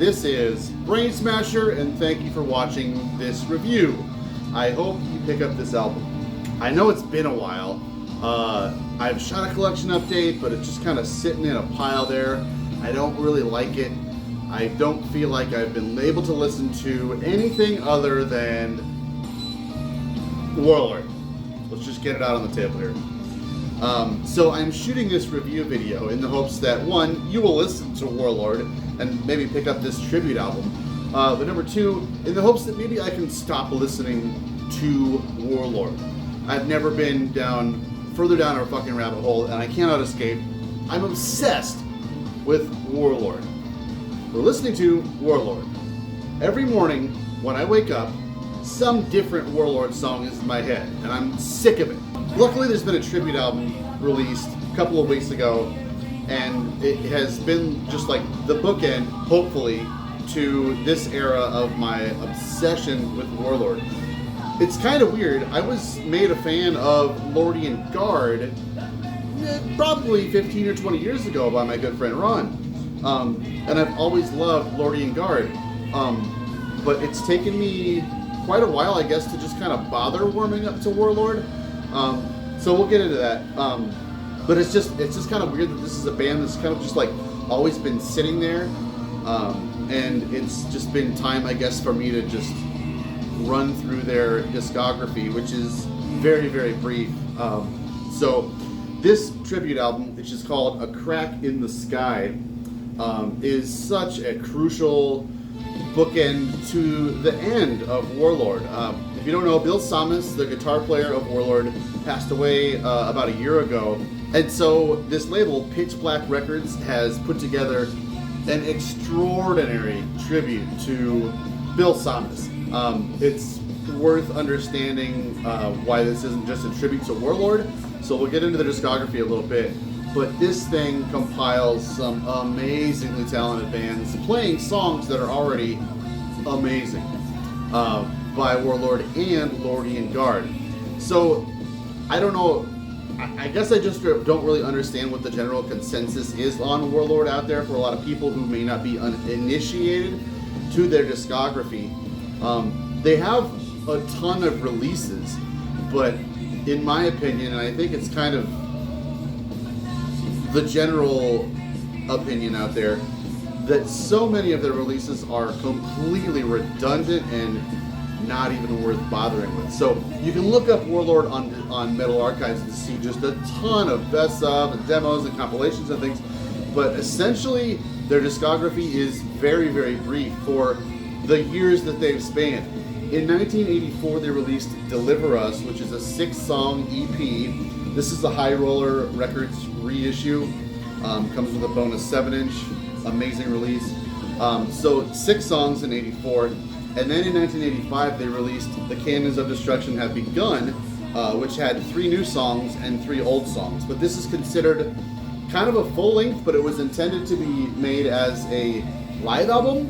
This is Brainsmasher, and thank you for watching this review. I hope you pick up this album. I know it's been a while. I've shot a collection update, but it's just kind of sitting in a pile there. I don't really like it. I don't feel like I've been able to listen to anything other than Warlord. Let's just get it out on the table here. So I'm shooting this review video in the hopes that, one, you will listen to Warlord and maybe pick up this tribute album. But number two, in the hopes that maybe I can stop listening to Warlord. I've never been further down a fucking rabbit hole, and I cannot escape. I'm obsessed with Warlord. We're listening to Warlord. Every morning when I wake up, some different Warlord song is in my head, and I'm sick of it. Luckily, there's been a tribute album released a couple of weeks ago, and it has been just like the bookend, hopefully, to this era of my obsession with Warlord. It's kind of weird. I was made a fan of Lordian Guard probably 15 or 20 years ago by my good friend Ron. And I've always loved Lordian Guard. But it's taken me quite a while, I guess, to just kind of bother warming up to Warlord. So we'll get into that. But it's just kind of weird that this is a band that's kind of just like always been sitting there. And it's just been time, I guess, for me to just run through their discography, which is very, very brief. So this tribute album, which is called A Crack in the Sky, is such a crucial bookend to the end of Warlord. If you don't know, Bill Tsamis, the guitar player of Warlord, passed away about a year ago. And so this label, Pitch Black Records, has put together an extraordinary tribute to Bill Tsamis. It's worth understanding why this isn't just a tribute to Warlord. So we'll get into the discography a little bit. But this thing compiles some amazingly talented bands playing songs that are already amazing by Warlord and Lordian Guard. So I don't know, I guess I just don't really understand what the general consensus is on Warlord out there for a lot of people who may not be initiated to their discography. They have a ton of releases, but in my opinion, and I think it's kind of the general opinion out there, that so many of their releases are completely redundant and not even worth bothering with. So you can look up Warlord on Metal Archives and see just a ton of best of and demos and compilations and things, but essentially their discography is very, very brief for the years that they've spanned. In 1984 they released Deliver Us, which is a 6-song EP. This is the High Roller Records reissue. Comes with a bonus 7-inch, amazing release. So 6 songs in 84. And then in 1985 they released The Cannons of Destruction Have Begun, which had 3 new songs and 3 old songs. But this is considered kind of a full length, but it was intended to be made as a live album,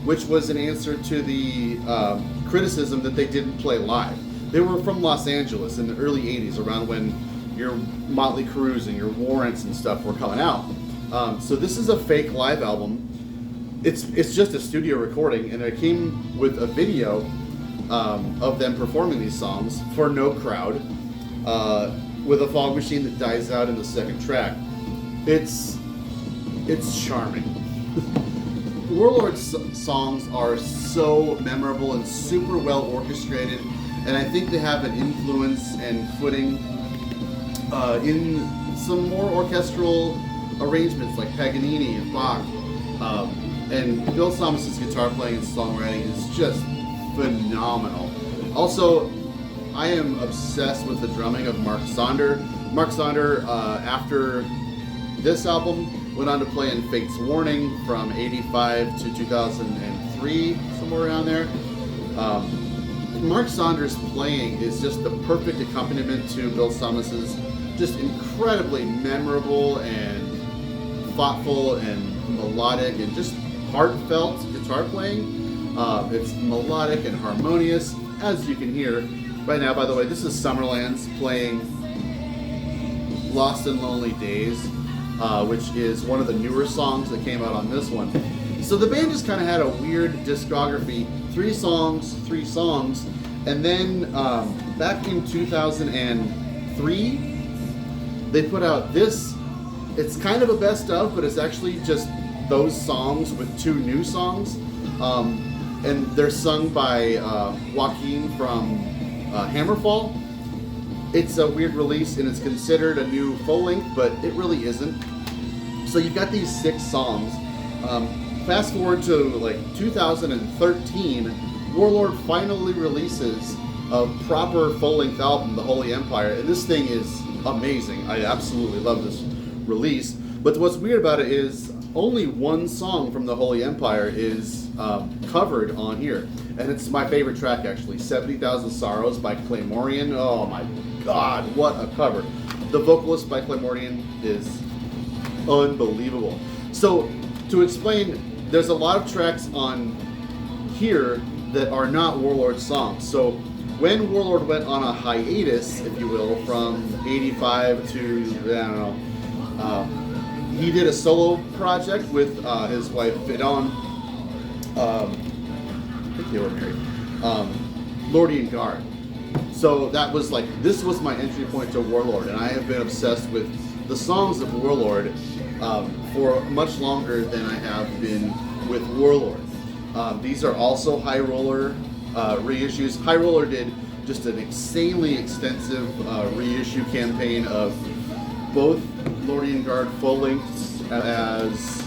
which was an answer to the criticism that they didn't play live. They were from Los Angeles in the early 80s, around when your Motley Crues and your Warrants and stuff were coming out. So this is a fake live album. It's just a studio recording, and it came with a video of them performing these songs for no crowd, with a fog machine that dies out in the second track. It's charming. Warlord's songs are so memorable and super well orchestrated, and I think they have an influence and footing in some more orchestral arrangements like Paganini and Bach. And Bill Tsamis' guitar playing and songwriting is just phenomenal. Also, I am obsessed with the drumming of Mark Sonder. Mark Sonder, after this album, went on to play in Fate's Warning from 85 to 2003, somewhere around there. Mark Sonder's playing is just the perfect accompaniment to Bill Tsamis' just incredibly memorable and thoughtful and melodic and just heartfelt guitar playing. It's melodic and harmonious, as you can hear right now. By the way, this is Summerlands playing Lost and Lonely Days, which is one of the newer songs that came out on this one. So the band just kind of had a weird discography, three songs, and then back in 2003, they put out this. It's kind of a best of, but it's actually just those songs with two new songs, and they're sung by Joaquin from Hammerfall. It's a weird release, and it's considered a new full length, but it really isn't. So you've got these 6 songs. Fast forward to like 2013, Warlord finally releases a proper full-length album, The Holy Empire, and this thing is amazing. I absolutely love this release. But what's weird about it is only one song from The Holy Empire is covered on here, and it's my favorite track actually, 70,000 Sorrows by Claymorian. Oh my God, what a cover. The vocalist by Claymorian is unbelievable. So to explain, there's a lot of tracks on here that are not Warlord songs. So when Warlord went on a hiatus, if you will, from 85 to, I don't know, he did a solo project with his wife Vidon. I think they were married. Lordian Guard. So that was like, this was my entry point to Warlord, and I have been obsessed with the songs of Warlord for much longer than I have been with Warlord. These are also High Roller reissues. High Roller did just an insanely extensive reissue campaign of both Lordian Guard full lengths as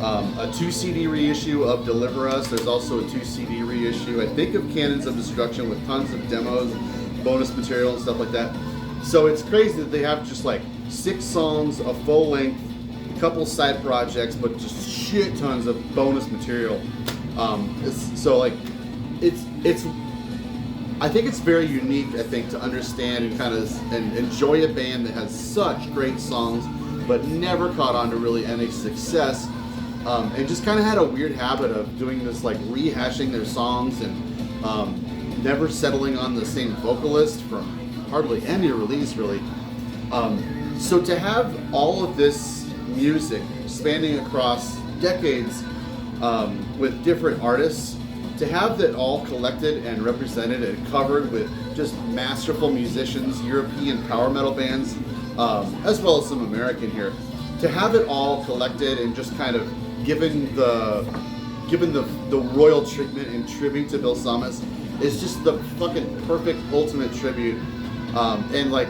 a 2 CD reissue of Deliver Us. There's also a 2 CD reissue, I think, of Cannons of Destruction with tons of demos, bonus material and stuff like that. So it's crazy that they have just like 6 songs, a full length, a couple side projects, but just shit tons of bonus material. It's I think it's very unique, I think, to understand and kind of and enjoy a band that has such great songs but never caught on to really any success, and just kind of had a weird habit of doing this, like rehashing their songs and never settling on the same vocalist from hardly any release, really. So to have all of this music spanning across decades with different artists, to have that all collected and represented and covered with just masterful musicians, European power metal bands, as well as some American here, to have it all collected and just kind of given the royal treatment and tribute to Bill Tsamis is just the fucking perfect ultimate tribute. And like,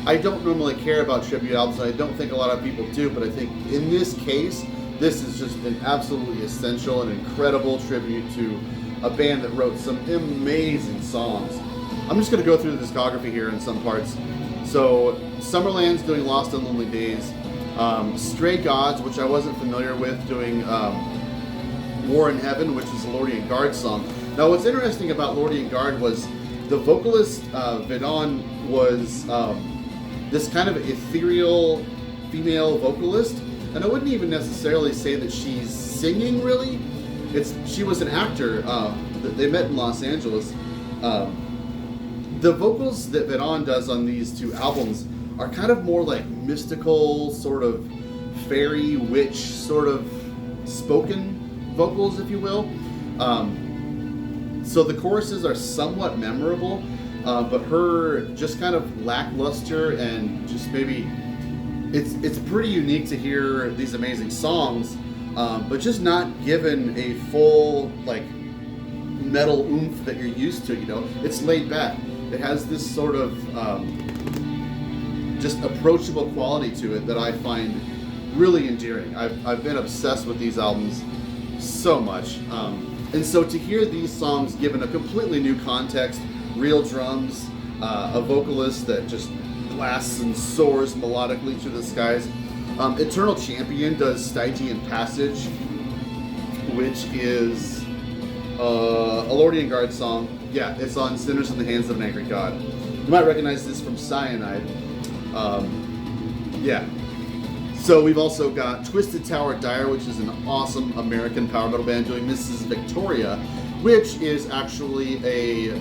I don't normally care about tribute albums, and I don't think a lot of people do, but I think in this case, this is just an absolutely essential and incredible tribute to a band that wrote some amazing songs. I'm just going to go through the discography here in some parts. So, Summerland's doing Lost and Lonely Days. Stray Gods, which I wasn't familiar with, doing War in Heaven, which is a Lordian Guard song. Now, what's interesting about Lordian Guard was the vocalist, Vidon, was this kind of ethereal female vocalist. And I wouldn't even necessarily say that she's singing, really. She was an actor. They met in Los Angeles. The vocals that Vidon does on these 2 albums are kind of more like mystical, sort of fairy witch, sort of spoken vocals, if you will. So the choruses are somewhat memorable, but her just kind of lackluster and just maybe... It's pretty unique to hear these amazing songs, but just not given a full like metal oomph that you're used to. You know, it's laid back. It has this sort of just approachable quality to it that I find really endearing. I've been obsessed with these albums so much, and so to hear these songs given a completely new context, real drums, a vocalist that just blasts and soars melodically through the skies. Eternal Champion does Stygian Passage, which is a Lordian Guard song. Yeah, it's on Sinners in the Hands of an Angry God. You might recognize this from Cyanide. Yeah. So we've also got Twisted Tower Dire, which is an awesome American power metal band doing Mrs. Victoria, which is actually a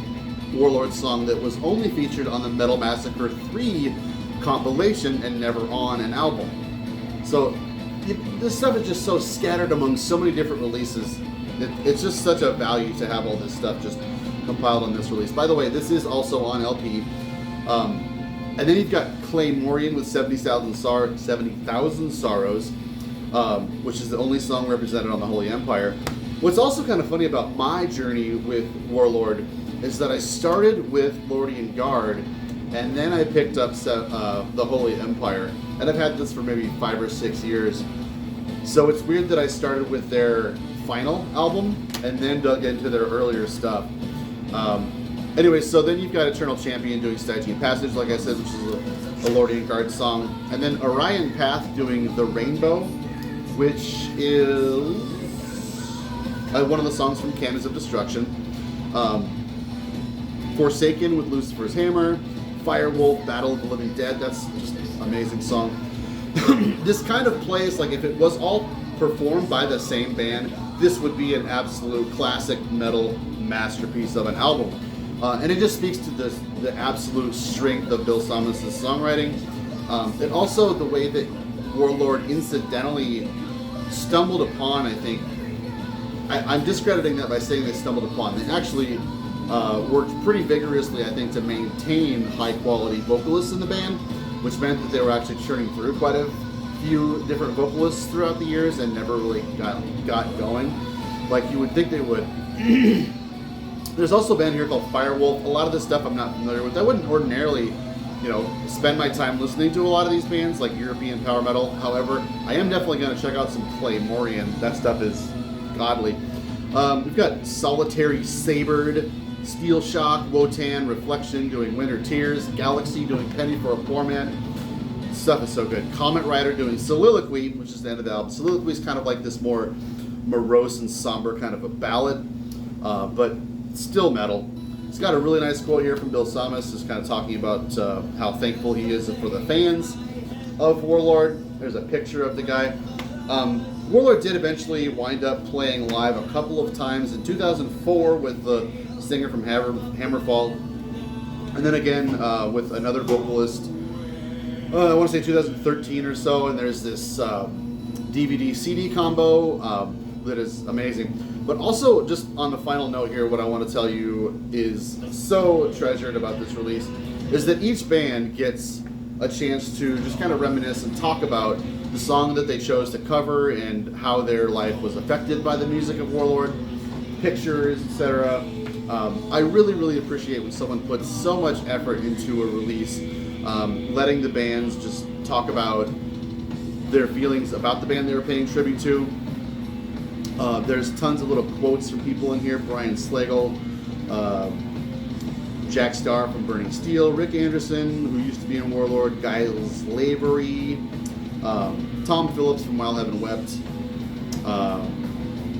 Warlord song that was only featured on the Metal Massacre 3 compilation and never on an album. So this stuff is just so scattered among so many different releases. It's just such a value to have all this stuff just compiled on this release. By the way, this is also on LP. And then you've got Claymorian with 70,000 Sorrows, which is the only song represented on the Holy Empire. What's also kind of funny about my journey with Warlord is that I started with Lordian Guard, and then I picked up the Holy Empire. And I've had this for maybe 5 or 6 years. So it's weird that I started with their final album and then dug into their earlier stuff. Anyway, so then you've got Eternal Champion doing Stygian Passage, like I said, which is a Lordian Guard song. And then Orion Path doing The Rainbow, which is one of the songs from Cannons of Destruction. Forsaken with Lucifer's Hammer. Firewolf, Battle of the Living Dead, that's just an amazing song. This kind of plays like if it was all performed by the same band, this would be an absolute classic metal masterpiece of an album. And it just speaks to the absolute strength of Bill Tsamis' songwriting. And also the way that Warlord incidentally stumbled upon, I think, I'm discrediting that by saying they stumbled upon. They actually worked pretty vigorously, I think, to maintain high-quality vocalists in the band, which meant that they were actually churning through quite a few different vocalists throughout the years and never really got going like you would think they would. There's also a band here called Firewolf. A lot of this stuff I'm not familiar with. I wouldn't ordinarily, spend my time listening to a lot of these bands like European power metal. However, I am definitely going to check out some Claymorian. That stuff is godly. We've got Solitary Sabered, Steel Shock, Wotan, Reflection doing Winter Tears, Galaxy doing Penny for a Poor Man. Stuff is so good. Comet Rider doing Soliloquy, which is the end of the album. Soliloquy is kind of like this more morose and somber kind of a ballad, but still metal. It's got a really nice quote here from Bill Tsamis, just kind of talking about how thankful he is for the fans of Warlord. There's a picture of the guy. Warlord did eventually wind up playing live a couple of times in 2004 with the singer from Hammerfall, and then again with another vocalist, I want to say 2013 or so, and there's this DVD-CD combo that is amazing. But also, just on the final note here, what I want to tell you is so treasured about this release is that each band gets a chance to just kind of reminisce and talk about the song that they chose to cover and how their life was affected by the music of Warlord, pictures, etc. I really, really appreciate when someone puts so much effort into a release, letting the bands just talk about their feelings about the band they were paying tribute to. There's tons of little quotes from people in here. Brian Slagle, Jack Starr from Burning Steel, Rick Anderson, who used to be in Warlord, Giles Lavery, Tom Phillips from While Heaven Wept,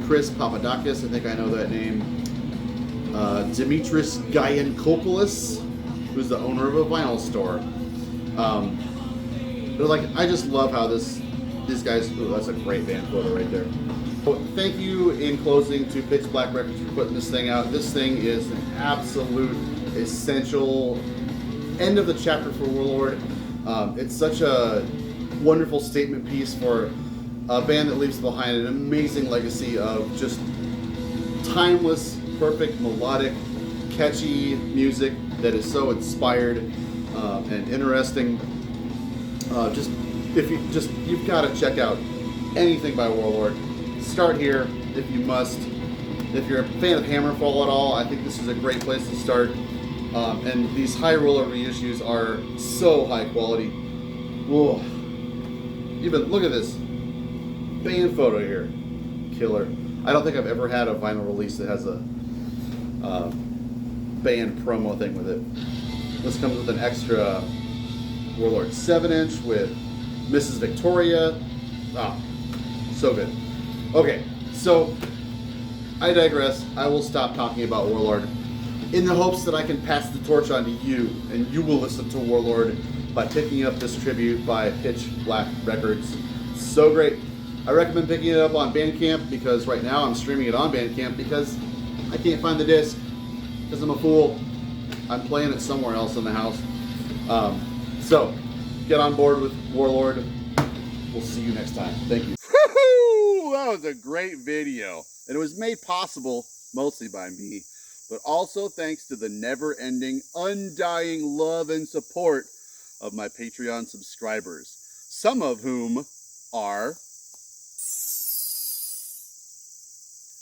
Chris Papadakis, I think I know that name, Dimitris Giankopoulos, who's the owner of a vinyl store. I just love how these guys, ooh, that's a great band photo right there. Thank you in closing to Pitch Black Records for putting this thing out. This thing is an absolute essential end of the chapter for Warlord. It's such a wonderful statement piece for a band that leaves behind an amazing legacy of just timeless, perfect, melodic, catchy music that is so inspired and interesting. You've got to check out anything by Warlord. Start here if you must. If you're a fan of Hammerfall at all, I think this is a great place to start. And these High Roller reissues are so high quality. Whoa. Even look at this band photo here. Killer. I don't think I've ever had a vinyl release that has a band promo thing with it. This comes with an extra Warlord 7-inch with Mrs. Victoria. Ah, so good. Okay, so I digress. I will stop talking about Warlord in the hopes that I can pass the torch on to you, and you will listen to Warlord by picking up this tribute by Pitch Black Records. So great. I recommend picking it up on Bandcamp because right now I'm streaming it on Bandcamp because I can't find the disc because I'm a fool. I'm playing it somewhere else in the house. So get on board with Warlord. We'll see you next time. Thank you. that was a great video. And it was made possible mostly by me, but also thanks to the never-ending, undying love and support of my Patreon subscribers, some of whom are...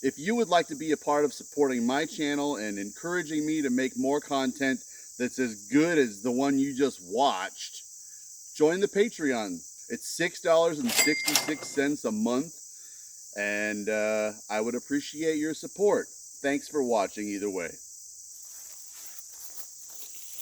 If you would like to be a part of supporting my channel and encouraging me to make more content that's as good as the one you just watched, join the Patreon. It's $6.66 a month, and I would appreciate your support. Thanks for watching either way.